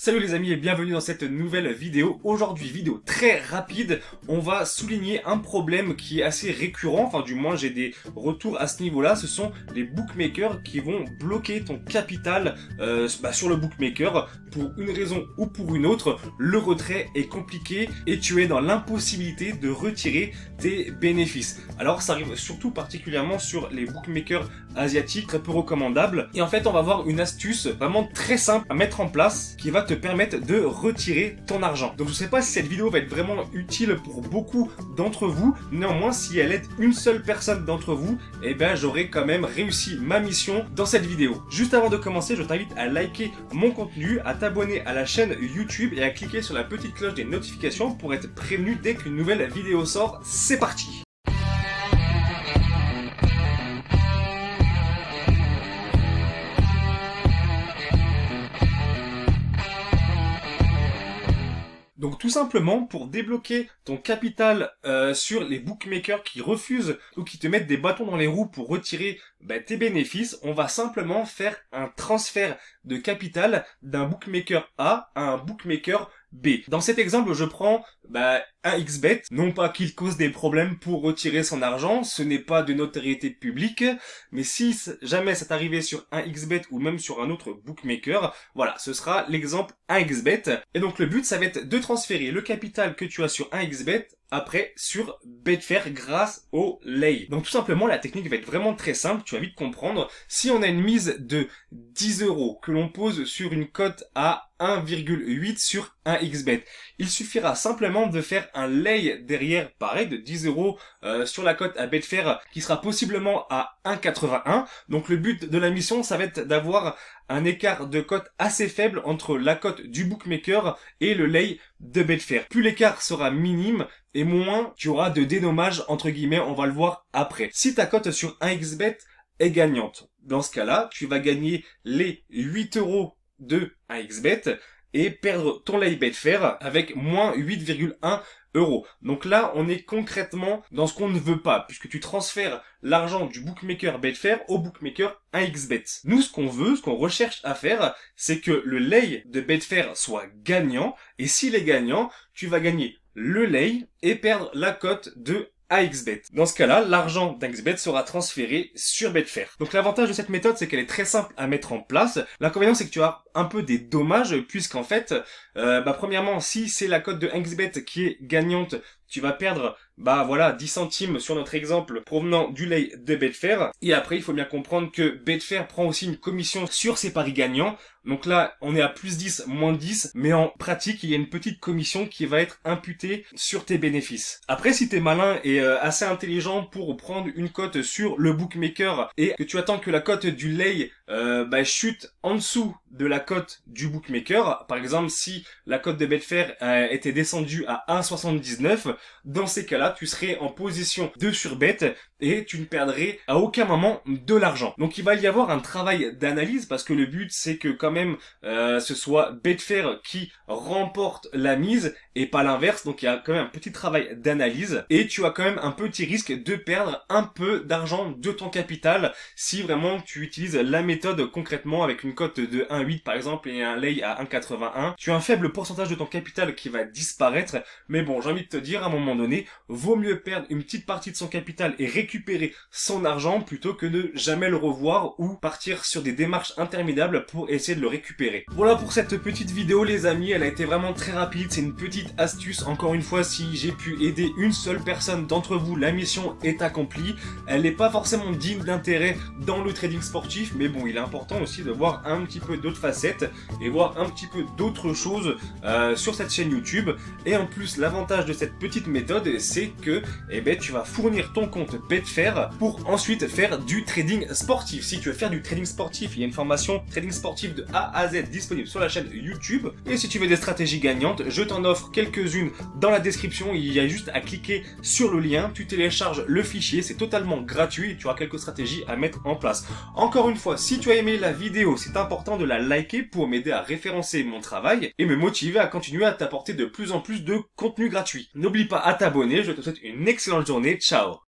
Salut les amis et bienvenue dans cette nouvelle vidéo. Aujourd'hui, vidéo très rapide, on va souligner un problème qui est assez récurrent, enfin du moins j'ai des retours à ce niveau-là, ce sont les bookmakers qui vont bloquer ton capital sur le bookmaker pour une raison ou pour une autre. Le retrait est compliqué et tu es dans l'impossibilité de retirer tes bénéfices. Alors ça arrive surtout particulièrement sur les bookmakers asiatiques, très peu recommandables. Et en fait on va voir une astuce vraiment très simple à mettre en place qui va te permettre de retirer ton argent. Donc je sais pas si cette vidéo va être vraiment utile pour beaucoup d'entre vous, néanmoins si elle aide une seule personne d'entre vous, eh ben j'aurai quand même réussi ma mission dans cette vidéo. Juste avant de commencer, je t'invite à liker mon contenu, à t'abonner à la chaîne YouTube et à cliquer sur la petite cloche des notifications pour être prévenu dès qu'une nouvelle vidéo sort. C'est parti! Donc tout simplement, pour débloquer ton capital sur les bookmakers qui refusent ou qui te mettent des bâtons dans les roues pour retirer tes bénéfices, on va simplement faire un transfert de capital d'un bookmaker A à un bookmaker B. Dans cet exemple, je prends un XBet, non pas qu'il cause des problèmes pour retirer son argent, ce n'est pas de notoriété publique, mais si jamais ça t'arrivait sur un XBet ou même sur un autre bookmaker, voilà, ce sera l'exemple 1xBet. Et donc le but, ça va être de transférer le capital que tu as sur 1xBet après sur Betfair grâce au lay. Donc tout simplement, la technique va être vraiment très simple, tu vas vite comprendre. Si on a une mise de 10 € que l'on pose sur une cote à 1,8 sur 1xBet, il suffira simplement de faire un lay derrière, pareil, de 10 € sur la cote à Betfair qui sera possiblement à 1,81. Donc le but de la mission, ça va être d'avoir un écart de cote assez faible entre la cote du bookmaker et le lay de Betfair. Plus l'écart sera minime et moins tu auras de dédommage entre guillemets, on va le voir après. Si ta cote sur 1xBet est gagnante, dans ce cas-là, tu vas gagner les 8 € de 1xBet et perdre ton lay Betfair avec moins 8,1 €. Donc là, on est concrètement dans ce qu'on ne veut pas, puisque tu transfères l'argent du bookmaker Betfair au bookmaker 1xBet. Nous, ce qu'on veut, ce qu'on recherche à faire, c'est que le lay de Betfair soit gagnant, et s'il est gagnant, tu vas gagner le lay et perdre la cote de 1xBet. Dans ce cas-là, l'argent d'1xBet sera transféré sur Betfair. Donc l'avantage de cette méthode, c'est qu'elle est très simple à mettre en place. L'inconvénient, c'est que tu as un peu des dommages, puisqu'en fait, premièrement, si c'est la cote de 1xBet qui est gagnante, tu vas perdre 10 centimes sur notre exemple provenant du lay de Betfair. Et après, il faut bien comprendre que Betfair prend aussi une commission sur ses paris gagnants. Donc là, on est à plus 10, moins 10, mais en pratique, il y a une petite commission qui va être imputée sur tes bénéfices. Après, si t'es malin et assez intelligent pour prendre une cote sur le bookmaker et que tu attends que la cote du lay chute en dessous de la cote du bookmaker, par exemple, si la cote de Betfair était descendue à 1,79, dans ces cas-là, tu serais en position de surbet et tu ne perdrais à aucun moment de l'argent. Donc il va y avoir un travail d'analyse parce que le but c'est que quand même ce soit Betfair qui remporte la mise et pas l'inverse. Donc il y a quand même un petit travail d'analyse et tu as quand même un petit risque de perdre un peu d'argent de ton capital si vraiment tu utilises la méthode concrètement avec une cote de 1,8 par exemple et un lay à 1,81. Tu as un faible pourcentage de ton capital qui va disparaître, mais bon, j'ai envie de te dire à un moment donné, vaut mieux perdre une petite partie de son capital et récupérer son argent plutôt que de jamais le revoir ou partir sur des démarches interminables pour essayer de le récupérer. Voilà pour cette petite vidéo les amis, elle a été vraiment très rapide, c'est une petite astuce. Encore une fois, si j'ai pu aider une seule personne d'entre vous, la mission est accomplie. Elle n'est pas forcément digne d'intérêt dans le trading sportif, mais bon, il est important aussi de voir un petit peu d'autres facettes et voir un petit peu d'autres choses sur cette chaîne YouTube. Et en plus, l'avantage de cette petite méthode, c'est que tu vas fournir ton compte Betfair pour ensuite faire du trading sportif. Si tu veux faire du trading sportif, il y a une formation trading sportif de A à Z disponible sur la chaîne YouTube. Et si tu veux des stratégies gagnantes, je t'en offre quelques-unes dans la description. Il y a juste à cliquer sur le lien, tu télécharges le fichier, c'est totalement gratuit et tu auras quelques stratégies à mettre en place. Encore une fois, si tu as aimé la vidéo, c'est important de la liker pour m'aider à référencer mon travail et me motiver à continuer à t'apporter de plus en plus de contenu gratuit. N'oublie pas à t'abonner, je te souhaite une excellente journée, ciao!